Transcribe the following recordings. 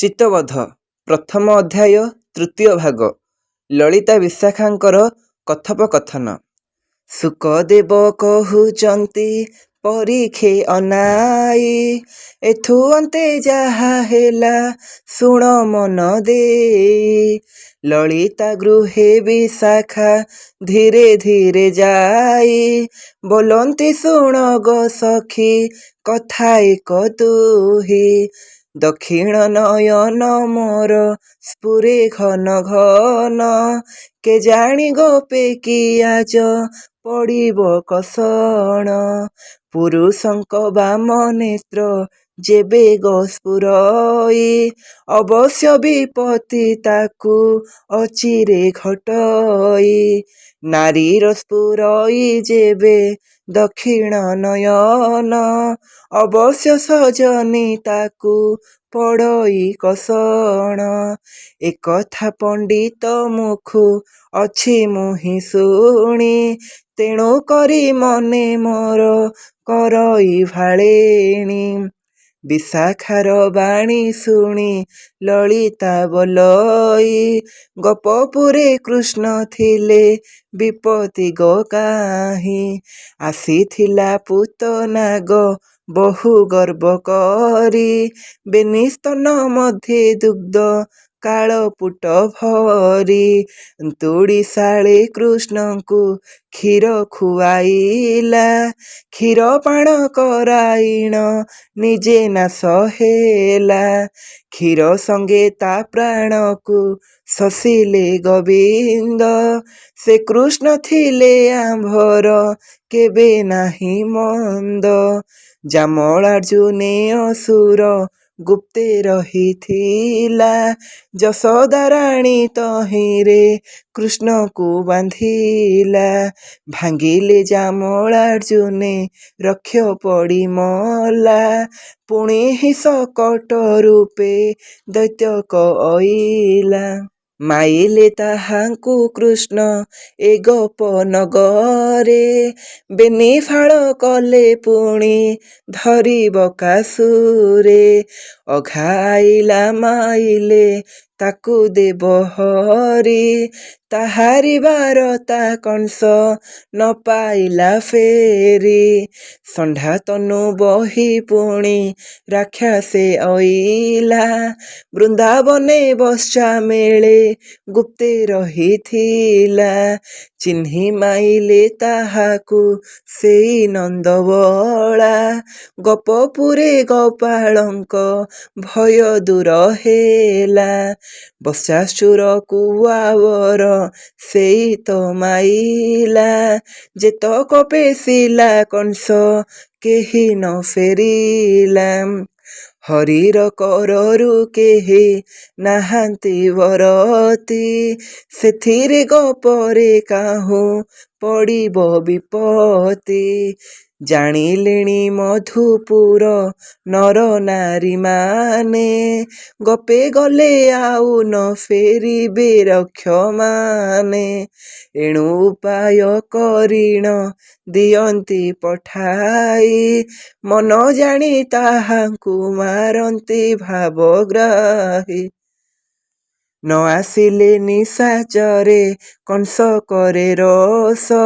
ଚିତ୍ତବଧ ପ୍ରଥମ ଅଧ୍ୟାୟ ତୃତୀୟ ଭାଗ। ଲଳିତା ବିଶାଖାଙ୍କର କଥୋପକଥନ। ଶୁକଦେବ କହୁଛନ୍ତି ପରୀକ୍ଷେ ଅନାଇ, ଏଥୁ ଅନ୍ତେ ଯାହା ହେଲା ଶୁଣ ମନ ଦେଇ। ଲଳିତା ଗୃହେ ବିଶାଖା ଧୀରେ ଧୀରେ ଯାଇ, ବୋଲନ୍ତି ଶୁଣ ଗୋ ସଖୀ କଥା ଏକ ତୁହି। ଦକ୍ଷିଣ ନୟନ ମୋର ସ୍ଫୁରେ ଘନ ଘନ, କେଜାଣି ଗୋପେ କି ଆଜ ପଡ଼ିବ କଷଣ। ପୁରୁଷଙ୍କ ବାମ ନେତ୍ର ଯେବେ ଗୋ ସ୍ଫୁରଇ, ଅବଶ୍ୟ ବିପତ୍ତି ତାକୁ ଅଚିରେ ଘଟଇ। ନାରୀର ସ୍ଫୁରଇ ଯେବେ ଦକ୍ଷିଣ ନୟନ, ଅବଶ୍ୟ ସଜନୀ ତାକୁ ପଡ଼ଇ କଷଣ। ଏକଥା ପଣ୍ଡିତ ମୁଖୁ ଅଛି ମୁହିଁ ଶୁଣି, ତେଣୁ କରି ମନେ ମୋର କରଇ ଭାଳେଣି। ବିଶାଖାର ବାଣୀ ଶୁଣି ଲଳିତା ବୋଲଇ, ଗୋପପୁରେ କୃଷ୍ଣ ଥିଲେ ବିପତ୍ତି ଗୋ କାହିଁ। ଆସିଥିଲା ପୂତନାଗ ବହୁ ଗର୍ବ କରି, ବେନି ସ୍ତନ ମଧ୍ୟେ ଦୁଗ୍ଧ କାଳପୁଟ ଭରି। ତୁଡ଼ିଶାଳେ କୃଷ୍ଣଙ୍କୁ କ୍ଷୀର ଖୁଆଇଲା, କ୍ଷୀର ପାଣ କରାଇଣ ନିଜେ ନାଶ ହେଲା। କ୍ଷୀର ସଙ୍ଗେ ତା ପ୍ରାଣକୁ ଶୋଷିଲେ ଗୋବିନ୍ଦ, ସେ କୃଷ୍ଣ ଥିଲେ ଆମ୍ଭର କେବେ ନାହିଁ ମନ୍ଦ। ଜାମଳାର୍ଜୁନେ ଅସୁର ଗୁପ୍ତେ ରହିଥିଲା, ଯଶୋଦା ରାଣୀ ତହିଁରେ କୃଷ୍ଣକୁ ବାନ୍ଧିଲା। ଭାଙ୍ଗିଲେ ଜାମଳାର୍ଜୁନେ ରକ୍ଷ ପଡ଼ି ମଲା, ପୁଣି ସକଟ ରୂପେ ଦୈତ୍ୟ କଇଲା। ମାଇଲେ ତାହାଙ୍କୁ କୃଷ୍ଣ ଏ ଗୋପ ନଗରେ, ବେନି ଫାଳ କଲେ ପୁଣି ଧରି ବକାସୁରେ। ଅଘାଇଲା ମାଇଲେ ତାକୁ ଦେବ ହରି, ତାହାରି ବାରତା କଂସ ନ ପାଇଲା ଫେରି। ଷଣ୍ଢା ତନୁ ବହି ପୁଣି ରାକ୍ଷସେ ଅଇଲା, ବୃନ୍ଦାବନେ ବତ୍ସା ମେଳେ ଗୁପ୍ତେ ରହିଥିଲା। ଚିହ୍ନି ମାଇଲେ ତାହାକୁ ସେଇ ନନ୍ଦବଳା, ଗୋପପୁରେ ଗୋପାଳଙ୍କ ଭୟ ଦୂର ହେଲା। ବତ୍ସାସୁର କୁଆବର ସେଇ ତ ମାଇଲା, ଯେତକ ପେଶିଲା କଂସ କେହି ନ ଫେରିଲା। ହରିର କରରୁ କେହି ନାହାନ୍ତି ବରତି, ସେଥିରେ ଗୋପରେ କାହୁଁ ପଡ଼ିବ ବିପତ୍ତି। ଜାଣିଲେଣି ମଧୁପୁର ନର ନାରୀମାନେ, ଗୋପେ ଗଲେ ଆଉ ନ ଫେରିବେ ରକ୍ଷମାନେ। ଏଣୁ ଉପାୟ କରିଣ ଦିଅନ୍ତି ପଠାଇ, ମନ ଜାଣି ତାହାଙ୍କୁ ମାରନ୍ତି ଭାବଗ୍ରାହୀ। ନ ଆସିଲେ ନିଶାଚରେ କଂସ କରେ ରୋଷ,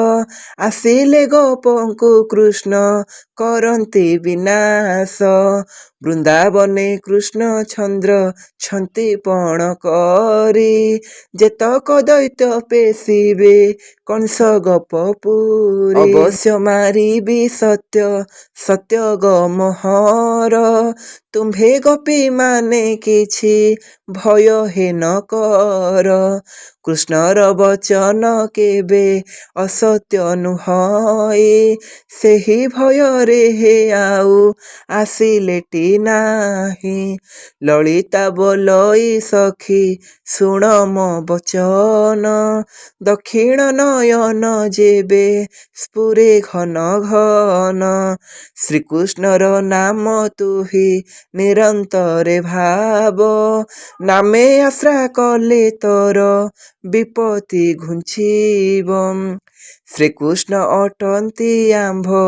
ଆସିଲେ ଗୋପଙ୍କୁ କୃଷ୍ଣ କରନ୍ତି ବିନାଶ। ବୃନ୍ଦାବନେ କୃଷ୍ଣ ଚନ୍ଦ୍ର ଛନ୍ତି ପଣ କରି, ଯେତକ ଦୈତ୍ୟ ପେଶିବେ କଂସ ଗୋପପୁରେ। ଅବଶ୍ୟ ମାରିବି ସତ୍ୟ ସତ୍ୟ ଗୋ ମୋହର, ତୁମ୍ଭେ ଗୋପୀ ମାନେ କିଛି ଭୟ ହେ ନ କର। କୃଷ୍ଣର ବଚନ କେବେ ଅସତ୍ୟ ନୁହଁଇ, ସେହି ଭୟରେ ହେ ଆଉ ଆସିଲେଟି ନାହିଁ। ଲଳିତା ବୋଲଇ ସଖୀ ଶୁଣ ମୋ ବଚନ, ଦକ୍ଷିଣ ନୟନ ଯେବେ ସ୍ଫୁରେ ଘନ ଘନ। ଶ୍ରୀକୃଷ୍ଣର ନାମ ତୁହି ନିରନ୍ତରେ ଭାବ, ନାମେ ଆଶ୍ରା କଲେ ତୋର ବିପତ୍ତି ଘୁଞ୍ଚିବ। ଶ୍ରୀକୃଷ୍ଣ ଅଟନ୍ତି ଆମ୍ଭ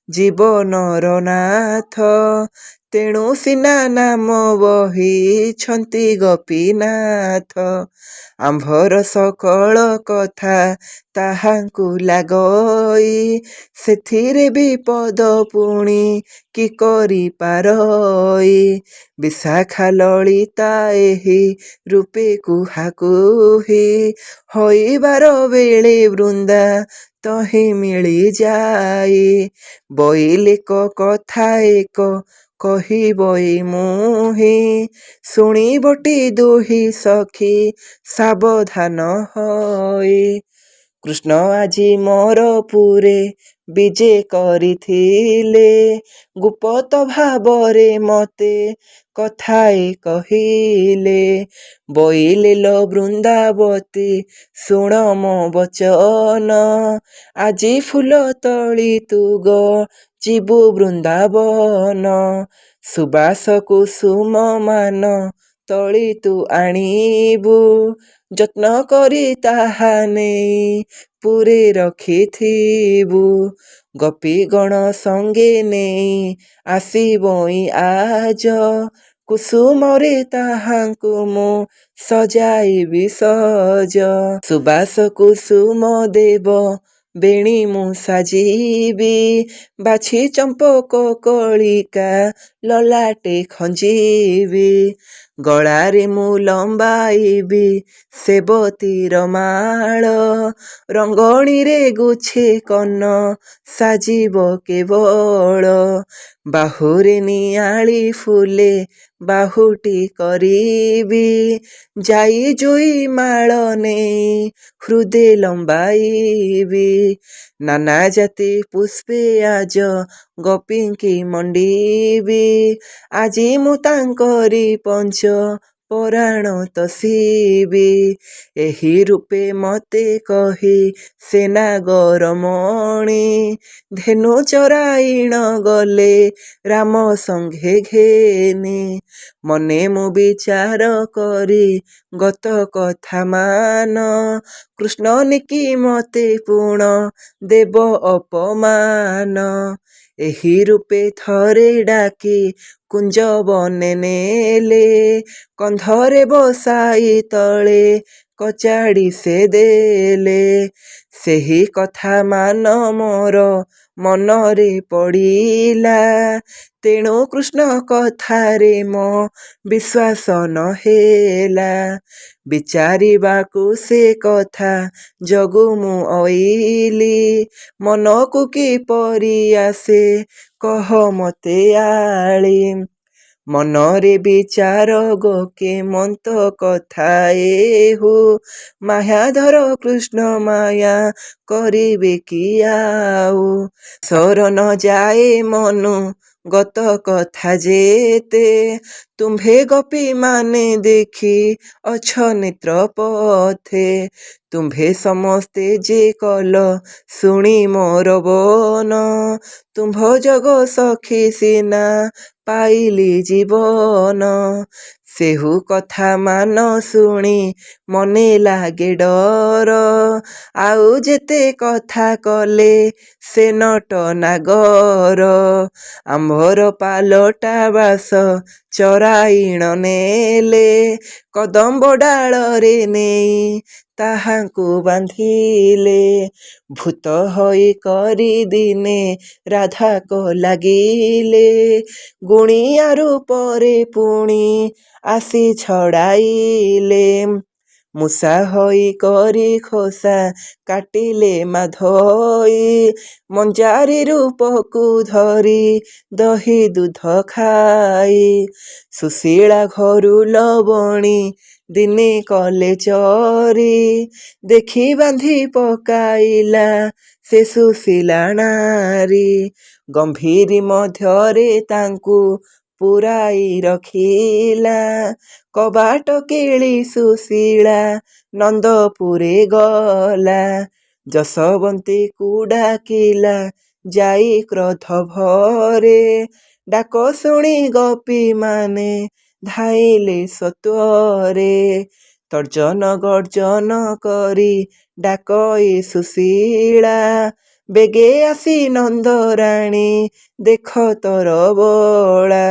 ଜୀବନର ନାଥ, ତେଣୁ ସିନା ନାମ ବହିଛନ୍ତି ଗୋପୀନାଥ। ଆମ୍ଭର ସକଳ କଥା ତାହାଙ୍କୁ ଲାଗଇ, ସେଥିରେ ବିପଦ ପୁଣି କି କରିପାରଇ। ବିଶାଖା ଲଳିତା ଏହି ରୂପେ କୁହାକୁହି, ହୋଇବାର ବେଳେ ବୃନ୍ଦା ତହିଁ ମିଳିଯାଇ। ବୈଲିକ କଥା ଏକ କହିବଇ ମୁହିଁ, ଶୁଣିବଟି ଦୁହି ସଖୀ ସାବଧାନ ହୋଇ। କୃଷ୍ଣ ଆଜି ମୋର ପୁରେ ବିଜେ କରିଥିଲେ, ଗୁପ୍ତ ଭାବରେ ମତେ କଥାଏ କହିଲେ। ବୋଇଲେ ଲୋ ବୃନ୍ଦାବତୀ ଶୁଣ ମୋ ବଚନ, ଆଜି ଫୁଲ ତଳି ତୁ ଯିବୁ ବୃନ୍ଦାବନ। ସୁବାସ କୁସୁମ ମାନ ତଳି ତୁ ଆଣିବୁ, ଯତ୍ନ କରି ତାହା ନେଇ ପୁରେ ରଖିଥିବୁ। ଗୋପୀଗଣ ସଙ୍ଗେ ନେଇ ଆସିବଇ ଆଜ, କୁସୁମରେ ତାହାଙ୍କୁ ମୁଁ ସଜାଇବି ସଜ। ସୁବାସ କୁସୁମ ଦେବ ବେଣୀ ମୁଁ ସାଜିବି, ବାଛି ଚମ୍ପକ କଳିକା ଲଲାଟେ ଖଞ୍ଜିବି। ଗଳାରେ ମୁଁ ଲମ୍ବାଇବି ସେବତୀର ମାଳ, ରଙ୍ଗଣୀରେ ଗୁଛେ କର୍ଣ୍ଣ ସାଜିବ କେବଳ। ବାହୁରେ ନିଆଳି ଫୁଲେ ବାହୁଟି କରିବି, ଯାଇ ଜୁଇ ମାଳ ନେଇ ହୃଦେ ଲମ୍ବାଇବି। ନାନା ଜାତି ପୁଷ୍ପେ ଆଜ ଗୋପୀଙ୍କି ମଣ୍ଡିବି, ଆଜି ମୁଁ ତାଙ୍କରି ପଞ୍ଚ ପରାଣ ତୋଷିବି। ଏହି ରୂପେ ମତେ କହି ସେନାଗର ମଣି, ଧେନୁ ଚରାଇଣ ଗଲେ ରାମ ସଙ୍ଗେ ଘେନି। ମନେ ମୁଁ ବିଚାର କରି ଗତ କଥା ମାନ, କୃଷ୍ଣ ନିକି ମତେ ପୁଣ ଦେବ ଅପମାନ। ଏହି ରୂପେ ଥରେ ଡାକି କୁଞ୍ଜ ବନେ ନେଲେ, କନ୍ଧରେ ବସାଇ ତଳେ କଚାଡ଼ି ସେ ଦେଲେ। ସେହି କଥା ମାନ ମୋର ମନରେ ପଡ଼ିଲା, ତେଣୁ କୃଷ୍ଣ କଥାରେ ମୋ ବିଶ୍ୱାସ ନ ହେଲା। ବିଚାରିବାକୁ ସେ କଥା ଯୋଗୁ ମୁଁ ଅଇଲି, ମନକୁ କିପରି ଆସେ କହ ମତେ ଆଳି। ମନରେ ବିଚାର ଗୋ କେମନ୍ତ କଥା ଏହୁ, ମାୟାଧର କୃଷ୍ଣ ମାୟା କରିବେ କି ଆଉ। ଶରଣ ଯାଏ ମନୁ ଗତ କଥା ଯେତେ, ତୁମ୍ଭେ ଗୋପୀ ମାନେ ଦେଖି ଅଛ ନେତ୍ର ପଥେ। ତୁମ୍ଭେ ସମସ୍ତେ ଯେ କଲ ଶୁଣି ମୋର ବନ, ତୁମ୍ଭ ଯୋଗ ସଖୀ ସିନା ପାଇଲି ଜୀବନ। ସେହୁ କଥା ମାନ ଶୁଣି ମନେ ଲାଗେ ଡର, ଆଉ ଯେତେ କଥା କଲେ ସେ ନଟ ନାଗର। ଆମ୍ଭର ପାଲଟା ବାସ ଚରାଇଣ ନେଲେ, କଦମ୍ବ ଡାଳରେ ନେଇ ତାହାଙ୍କୁ ବାନ୍ଧିଲେ। ଭୂତ ହୋଇ କରି ଦିନେ ରାଧାକ ଲାଗିଲେ, ଗୁଣିଆ ରୂପରେ ପୁଣି ଆସି ଛଡ଼ାଇଲେ। ମୂଷା ହୋଇ କରି ଖୋସା କାଟିଲେ ମାଧୋଇ, ମଞ୍ଜାରି ରୂପକୁ ଧରି ଦହି ଦୁଧ ଖାଇ। ସୁଶୀଳା ଘରୁ ଲବଣୀ ଦିନେ କଲେ ଚୋରି, ଦେଖି ବାନ୍ଧି ପକାଇଲା ସେ ସୁଶୀଳା ନାରୀ। ଗମ୍ଭୀରି ମଧ୍ୟରେ ତାଙ୍କୁ ପୁରାଇ ରଖିଲା, କବାଟ କିଳି ସୁଶୀଳା ନନ୍ଦପୁରେ ଗଲା। ଯଶୋବନ୍ତୀକୁ ଡାକିଲା ଯାଇ କ୍ରୋଧ ଭରେ, ଡାକ ଶୁଣି ଗୋପୀ ମାନେ ଧାଇଲେ ସତ୍ୱରେ। ତର୍ଜନ ଗର୍ଜନ କରି ଡାକଇ ସୁଶୀଳା, ବେଗେ ଆସି ନନ୍ଦରାଣୀ ଦେଖ ତୋର ବଳା,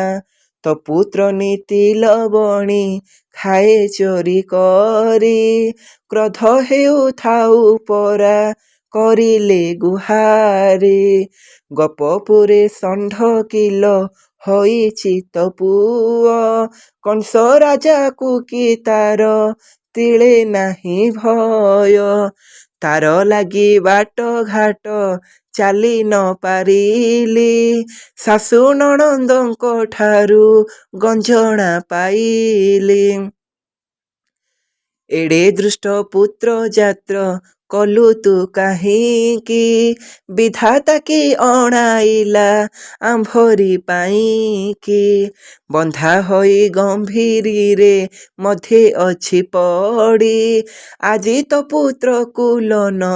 ତୋ ପୁତ୍ର ନୀତି ଲବଣୀ ଖାଏ ଚୋରି କରି, କ୍ରୋଧ ହେଉଥାଉ ପରା କରିଲେ ଗୁହାରି, ଗୋପପୁରେ ଷଣ୍ଢ କିଲ ହୋଇଛି ତୋ ପୁଅ, କଂସ ରାଜାକୁ କି ତାର ତିଳେ ନାହିଁ ଭୟ, ତାର ଲାଗି ବାଟ ଘାଟ ଚାଲି ନ ପାରିଲି, ଶାଶୁ ନଣନ୍ଦଙ୍କ ଠାରୁ ଗଞ୍ଜଣା ପାଇଲି, ଏଡ଼େ ଦୃଷ୍ଟ ପୁତ୍ର ଜାତ୍ର କଲୁ ତୁ କାହିଁକି, ବିଧାତା କି ଅଣାଇଲା ଆମ୍ଭରି ପାଇଁକି, ବନ୍ଧା ହୋଇ ଗମ୍ଭୀରିରେ ମଧ୍ୟେ ଅଛି ପଡ଼ି, ଆଜି ତୋ ପୁତ୍ରକୁ ଲୋନ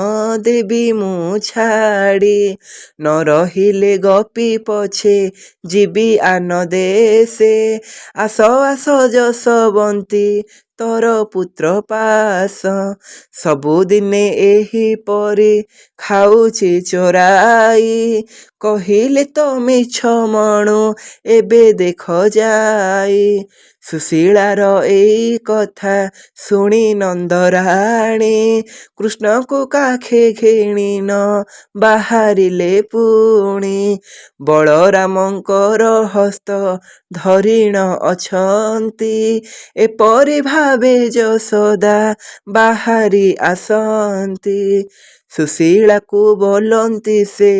ଦେବି ମୁଁ ଛାଡ଼ି, ନ ରହିଲେ ଗୋପୀ ପଛେ ଯିବି ଆନ ଦେଶେ, ଆସ ଆସ ଯଶୋବନ୍ତୀ ତୋର ପୁତ୍ର ପାଶ, ସବୁଦିନେ ଏହିପରି ଖାଉଛି ଚୋରାଇ, କହିଲେ ତ ମିଛ ମଣୁ ଏବେ ଦେଖ ଯାଇ, ସୁଶୀଳାର ଏଇ କଥା ଶୁଣି ନନ୍ଦରାଣୀ କୃଷ୍ଣକୁ କାଖେ ଘେଣିନ ବାହାରିଲେ ପୁଣି, ବଳରାମଙ୍କର ହସ୍ତ ଧରିଣ ଅଛନ୍ତି, ଏପରି ଭାବେ ଯଶୋଦା ବାହାରି ଆସନ୍ତି, ସୁଶୀଳାକୁ ବୋଲନ୍ତି ସେ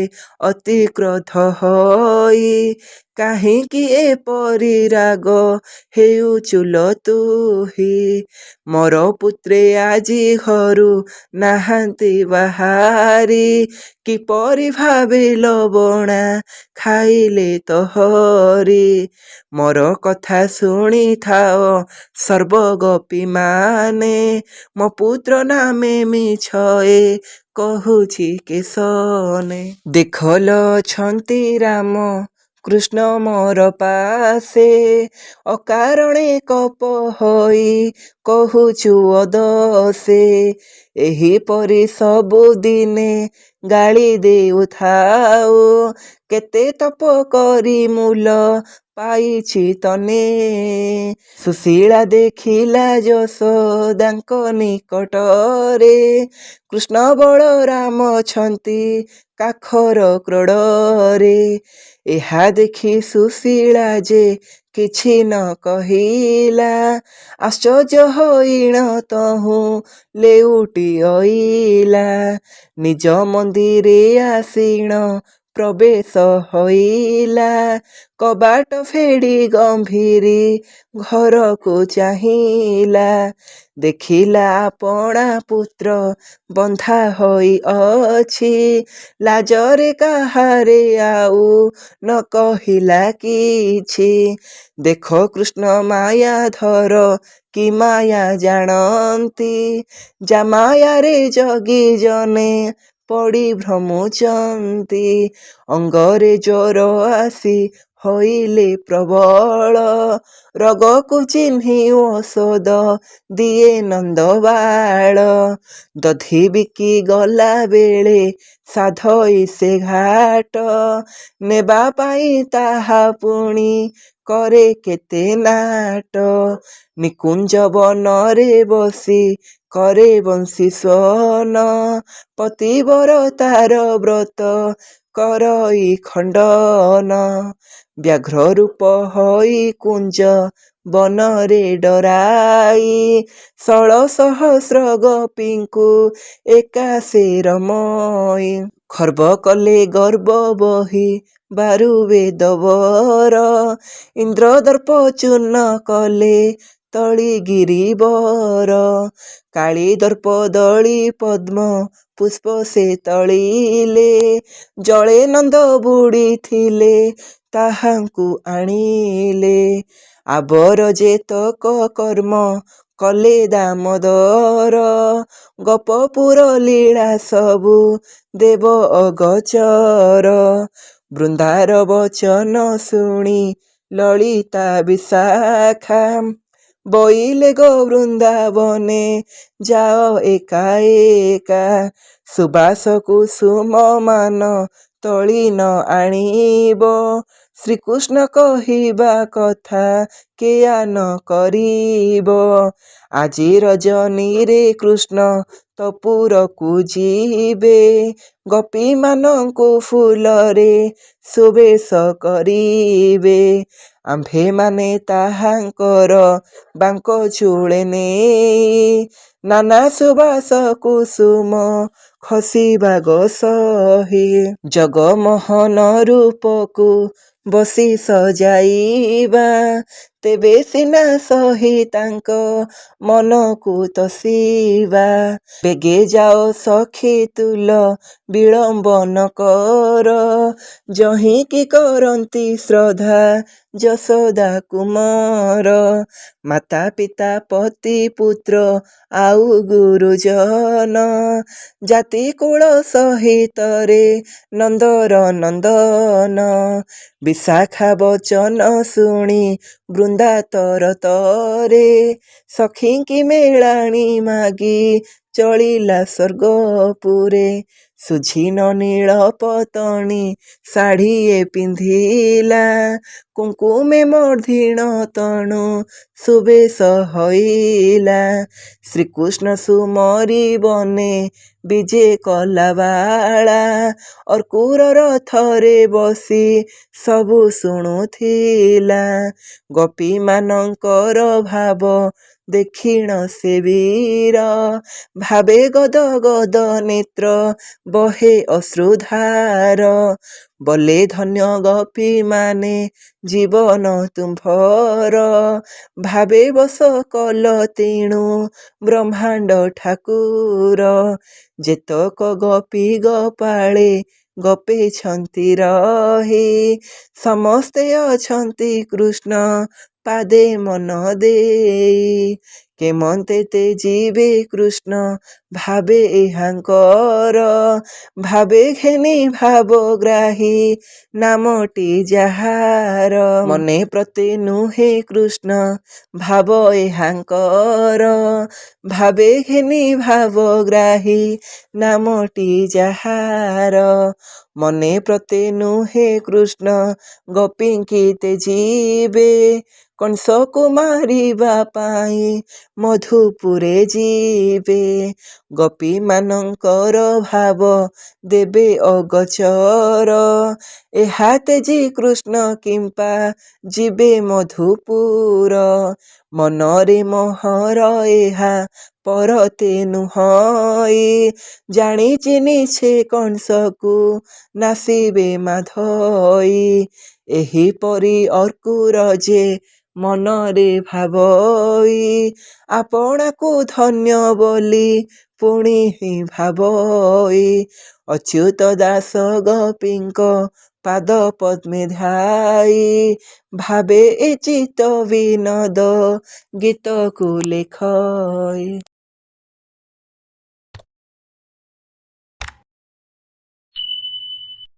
ଅତି କ୍ରୋଧ ହୋଇ, କାହିଁକି ଏପରି ରାଗ ହେଉଛୁ ଲୋ ତୁହି, ମୋର ପୁତ୍ରେ ଆଜି ଘରୁ ନାହାନ୍ତି ବାହାରି, କିପରି ଭାବେ ଲବଣା ଖାଇଲେ ତୋହରି, ମୋର କଥା ଶୁଣିଥାଅ ସର୍ବଗୋପୀମାନେ, ମୋ ପୁତ୍ର ନାମେ ମିଛ ଏ କହୁଛି କେଶନେ, ଦେଖଲ ଅଛନ୍ତି ରାମ କୃଷ୍ଣ ମୋର ପାଶେ, ଅକାରଣେ କୋପ ହୋଇ କହୁଛୁ ଅଦୋଷେ, ଏହିପରି ସବୁଦିନେ ଗାଳି ଦେଉଥାଉ, କେତେ ତପ କରି ମୂଲ ପାଇଛି ତନେ, ସୁଶୀଳା ଦେଖିଲା ଯଶୋଦାଙ୍କ ନିକଟରେ, କୃଷ୍ଣ ବଳରାମ ଅଛନ୍ତି କାଖର କ୍ରୋଡ଼ରେ, ଏହା ଦେଖି ସୁଶୀଳା ଯେ କିଛି ନ କହିଲା, ଆଶ୍ଚର୍ଯ୍ୟ ହୋଇଣ ତହୁଁ ଲେଉଟି ଅଇଲା, ନିଜ ମନ୍ଦିରେ ଆସିଣ ପ୍ରବେଶ ହୋଇଲା, କବାଟ ଫେଡ଼ି ଗମ୍ଭୀରି ଘରକୁ ଚାହିଁଲା, ଦେଖିଲା ଆପଣା ପୁତ୍ର ବନ୍ଧା ହୋଇ ଅଛି, ଲାଜରେ କାହାରେ ଆଉ ନ କହିଲା କିଛି, ଦେଖ କୃଷ୍ଣ ମାୟାଧର କି ମାୟା ଜାଣନ୍ତି, ଜାମାୟାରେ ଜଗି ଜନେ ପଡ଼ି ଭ୍ରମୁଛନ୍ତି, ଅଙ୍ଗରେ ଜ୍ୱର ଆସି ହୋଇଲେ ପ୍ରବଳ, ରୋଗକୁ ଚିହ୍ନି ଔଷଧ ଦିଏ ନନ୍ଦବାଳ, ଦଧି ବିକି ଗଲା ବେଳେ ସାଧୋଇ ସେ ଘାଟ, ନେବା ପାଇଁ ତାହା ପୁଣି କରେ କେତେ ନାଟ, ନିକୁଞ୍ଜ ବନରେ ବସି କରେ ବଂଶୀ ସ୍ୱନ, ପତିବର ତାର ବ୍ରତ କରଇ ଖଣ୍ଡନ, ବ୍ୟାଘ୍ର ରୂପ ହୋଇ କୁଞ୍ଜ ବନରେ ଡରାଇ, 16,000 ଗୋପୀଙ୍କୁ ଏକା ସେ ରମଇ, ଖର୍ବ କଲେ ଗର୍ବ ବହି ବାରୁ ବେଦବର, ଇନ୍ଦ୍ର ଦର୍ପ ଚୂର୍ଣ୍ଣ କଲେ ତଳି ଗିରିବର, କାଳି ଦର୍ପ ଦଳି ପଦ୍ମ ପୁଷ୍ପ ସେ ତଳିଲେ, ଜଳେ ନନ୍ଦ ବୁଡ଼ିଥିଲେ ତାହାଙ୍କୁ ଆଣିଲେ, ଆବର ଯେତକ କର୍ମ କଲେ ଦାମୋଦର, ଗୋପପୁର ଲୀଳା ସବୁ ଦେବ ଅଗୋଚର, ବୃନ୍ଦାର ବଚନ ଶୁଣି ଲଳିତା ବିଶାଖା ବୋଇଲେ ଗୋ ବୃନ୍ଦାବନେ ଯାଅ ଏକା ଏକା, ସୁବାସ କୁସୁମ ମାନ ତୋଳି ନ ଆଣିବ, ଶ୍ରୀକୃଷ୍ଣ କହିବା କଥା କେୟା ନ କରିବ। ଆଜି ରଜନୀରେ କୃଷ୍ଣ ତପୁରକୁ ଯିବେ, ଗୋପୀମାନଙ୍କୁ ଫୁଲରେ ସୁବେଶ କରିବେ। ଆମ୍ଭେମାନେ ତାହାଙ୍କର ବାଙ୍କ ଚୂଳେ ନେଇ, ନାନା ସୁବାସ କୁସୁମ ଖସିବା ଗୋ ସହି। ଜଗମୋହନ ରୂପକୁ ବସି ସଜାଇବା, ତେବେ ସିନା ସହି ତାଙ୍କ ମନକୁ ତୋଷିବା। ବେଗେ ଯାଅ ସଖୀ ତୁଲ ବିଳମ୍ବ ନ କର, ଯହିଁକି କରନ୍ତି ଶ୍ରଦ୍ଧା ଯଶୋଦା କୁମାର। ମାତା ପିତା ପତି ପୁତ୍ର ଆଉ ଗୁରୁଜନ, ଜାତି କୁଳ ସହିତରେ ନନ୍ଦର ନନ୍ଦନ। ବିଶାଖା ବଚନ ଶୁଣି ବୃନ୍ଦା ତର ତରେ, ସଖୀଙ୍କି ମେଳାଣି ମାଗି ଚଳିଲା ସ୍ୱର୍ଗପୁରେ। ସୁଝିନ ନୀଳ ପତଣି ଶାଢ଼ୀଏ ପିନ୍ଧିଲା, କୁଙ୍କୁମେ ମର୍ଦ୍ଧିଣ ତନୁ ସୁବେଶ ହୋଇଲା। ଶ୍ରୀକୃଷ୍ଣ ସୁମରି ବନେ ବିଜେ କଲା ବାଳା, ଅର୍କୁର ରଥରେ ବସି ସବୁ ଶୁଣୁଥିଲା। ଗୋପୀମାନଙ୍କର ଭାବ ଦେଖିଣ ସେ ବୀର, ଭାବେ ଗଦ ଗଦ ନେତ୍ର ବହେ ଅଶ୍ରୁଧାର। ବୋଲେ ଧନ୍ୟ ଗୋପୀମାନେ ଜୀବନ ତୁମ୍ଭର, ଭାବେ ବଶ କଲ ତେଣୁ ବ୍ରହ୍ମାଣ୍ଡ ଠାକୁର। ଯେତକ ଗୋପୀ ଗୋପାଳେ ଗୋପେଛନ୍ତି ରହି, ସମସ୍ତେ ଅଛନ୍ତି କୃଷ୍ଣ ପାଦେ ମନ ଦେଇ। କେମନ୍ତେ ତେ ଯିବେ କୃଷ୍ଣ ଭାବେ ଏହାଙ୍କର, ଭାବେ ଘେନି ଭାବଗ୍ରାହୀ ନାମଟି ଯାହାର। ମନେ ପ୍ରତି ନୁହେଁ କୃଷ୍ଣ ଭାବ ଏହାଙ୍କର, ଭାବେ ଘେନି ଭାବଗ୍ରାହୀ ନାମଟି ଯାହାର। ମନେ ପ୍ରତି ନୁହେଁ କୃଷ୍ଣ ଗୋପୀଙ୍କି ତ୍ୟଜିବେ, କଂସକୁ ମାରିବା ପାଇଁ ମଧୁପୁରେ ଯିବେ। ଗୋପୀମାନଙ୍କର ଭାବ ଦେବେ ଅଗୋଚର, ଏହା ତେଜି କୃଷ୍ଣ କିମ୍ପା ଯିବେ ମଧୁପୁର। ମନରେ ମୋହର ଏହା ପରତେ ନୁହଁଇ, ଜାଣି ଚିହ୍ନି ସେ କଂସକୁ ନାସିବେ ମାଧୋଇ। ଏହିପରି ଅର୍କୁର ଯେ ମନରେ ଭାବଇ, ଆପଣାକୁ ଧନ୍ୟ ବୋଲି ପୁଣି ହିଁ ଭାବଇ। ଅଚ୍ୟୁତ ଦାସ ଗୋପୀଙ୍କ ପାଦ ପଦ୍ମେ ଧାଇ, ଭାବେ ଏ ଚିତ୍ତ ବିନୋଦ ଗୀତକୁ ଲେଖଇ।